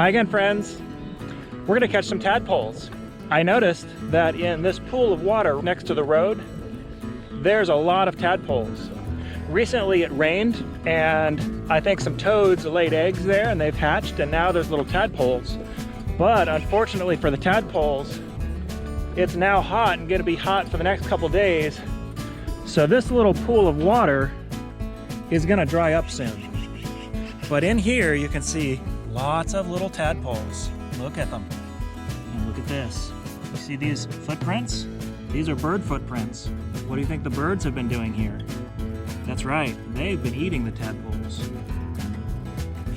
Hi again, friends. We're gonna catch some tadpoles. I noticed that in this pool of water next to the road, there's a lot of tadpoles. Recently it rained and I think some toads laid eggs there and they've hatched, and now there's little tadpoles. But unfortunately for the tadpoles, it's now hot and gonna be hot for the next couple days. So this little pool of water is gonna dry up soon. But in here you can see lots of little tadpoles. Look at them. And look at this. You see these footprints? These are bird footprints. What do you think the birds have been doing here? That's right, they've been eating the tadpoles.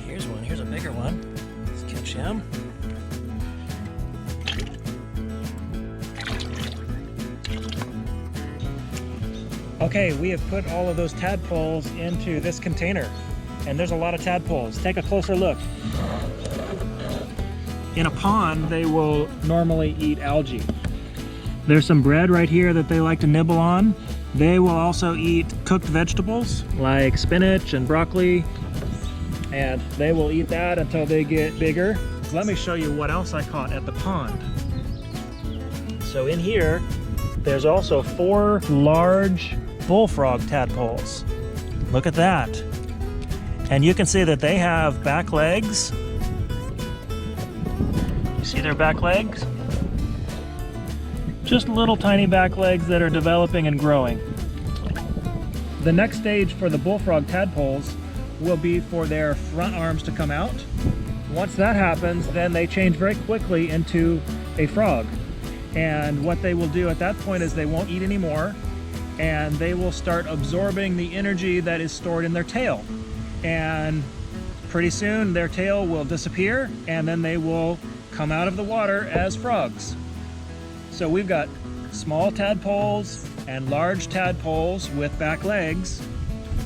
Here's one, here's a bigger one. Let's catch him. Okay, we have put all of those tadpoles into this container, and there's a lot of tadpoles. Take a closer look. In a pond, they will normally eat algae. There's some bread right here that they like to nibble on. They will also eat cooked vegetables like spinach and broccoli, and they will eat that until they get bigger. Let me show you what else I caught at the pond. So in here, there's also 4 large bullfrog tadpoles. Look at that. And you can see that they have back legs. You see their back legs? Just little tiny back legs that are developing and growing. The next stage for the bullfrog tadpoles will be for their front arms to come out. Once that happens, then they change very quickly into a frog. And what they will do at that point is they won't eat anymore, and they will start absorbing the energy that is stored in their tail. And pretty soon their tail will disappear, and then they will come out of the water as frogs. So we've got small tadpoles and large tadpoles with back legs.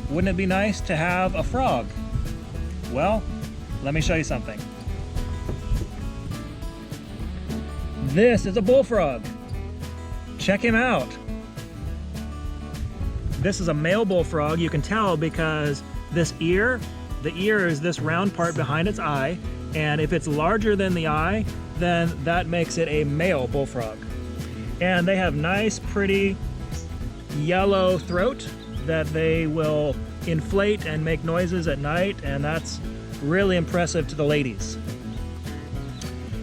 Wouldn't it be nice to have a frog? Well, let me show you something. This is a bullfrog. Check him out. This is a male bullfrog. You can tell because this ear, the ear is this round part behind its eye, and if it's larger than the eye, then that makes it a male bullfrog. And they have nice, pretty yellow throat that they will inflate and make noises at night, and that's really impressive to the ladies.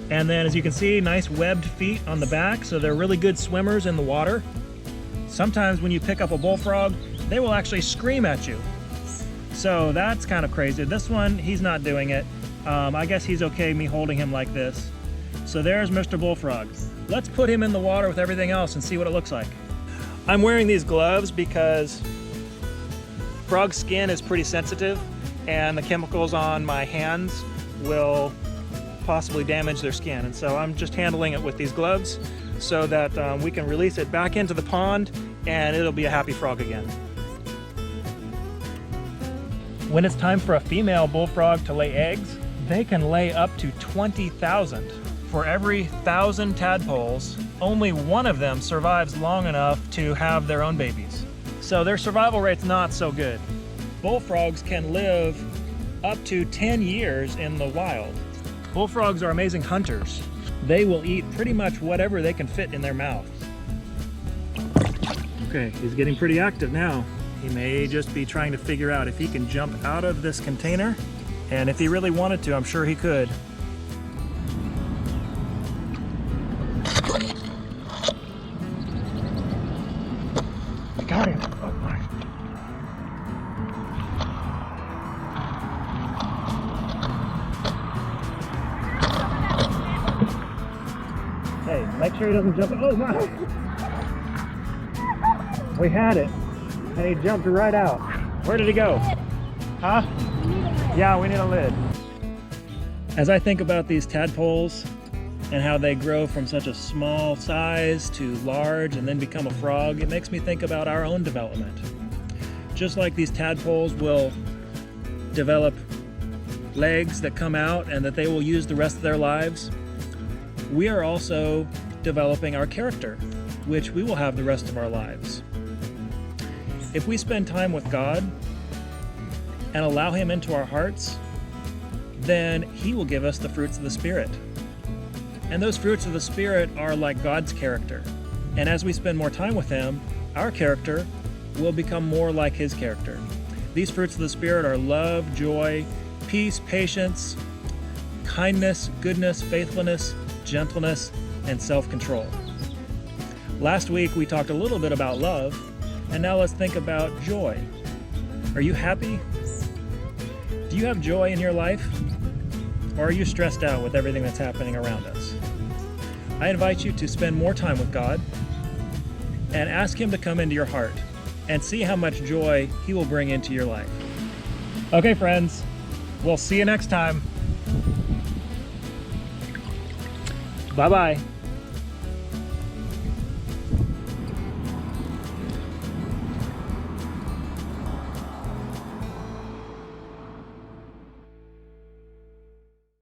And then as you can see, nice webbed feet on the back, so they're really good swimmers in the water. Sometimes when you pick up a bullfrog, they will actually scream at you. So that's kind of crazy. This one, he's not doing it. I guess he's okay me holding him like this. So there's Mr. Bullfrog. Let's put him in the water with everything else and see what it looks like. I'm wearing these gloves because frog skin is pretty sensitive, and the chemicals on my hands will possibly damage their skin. And so I'm just handling it with these gloves so that we can release it back into the pond and it'll be a happy frog again. When it's time for a female bullfrog to lay eggs, they can lay up to 20,000. For every 1,000 tadpoles, only one of them survives long enough to have their own babies. So their survival rate's not so good. Bullfrogs can live up to 10 years in the wild. Bullfrogs are amazing hunters. They will eat pretty much whatever they can fit in their mouth. Okay, he's getting pretty active now. He may just be trying to figure out if he can jump out of this container, and if he really wanted to, I'm sure he could. Got him. Oh my. Hey, make sure he doesn't jump. Oh my! We had it, and he jumped right out. Where did he go? Huh? Yeah, we need a lid. As I think about these tadpoles and how they grow from such a small size to large and then become a frog, it makes me think about our own development. Just like these tadpoles will develop legs that come out and that they will use the rest of their lives, we are also developing our character, which we will have the rest of our lives. If we spend time with God and allow Him into our hearts, then He will give us the fruits of the Spirit. And those fruits of the Spirit are like God's character. And as we spend more time with Him, our character will become more like His character. These fruits of the Spirit are love, joy, peace, patience, kindness, goodness, faithfulness, gentleness, and self-control. Last week we talked a little bit about love, and now let's think about joy. Are you happy? Do you have joy in your life? Or are you stressed out with everything that's happening around us? I invite you to spend more time with God and ask Him to come into your heart and see how much joy He will bring into your life. Okay, friends, we'll see you next time. Bye-bye.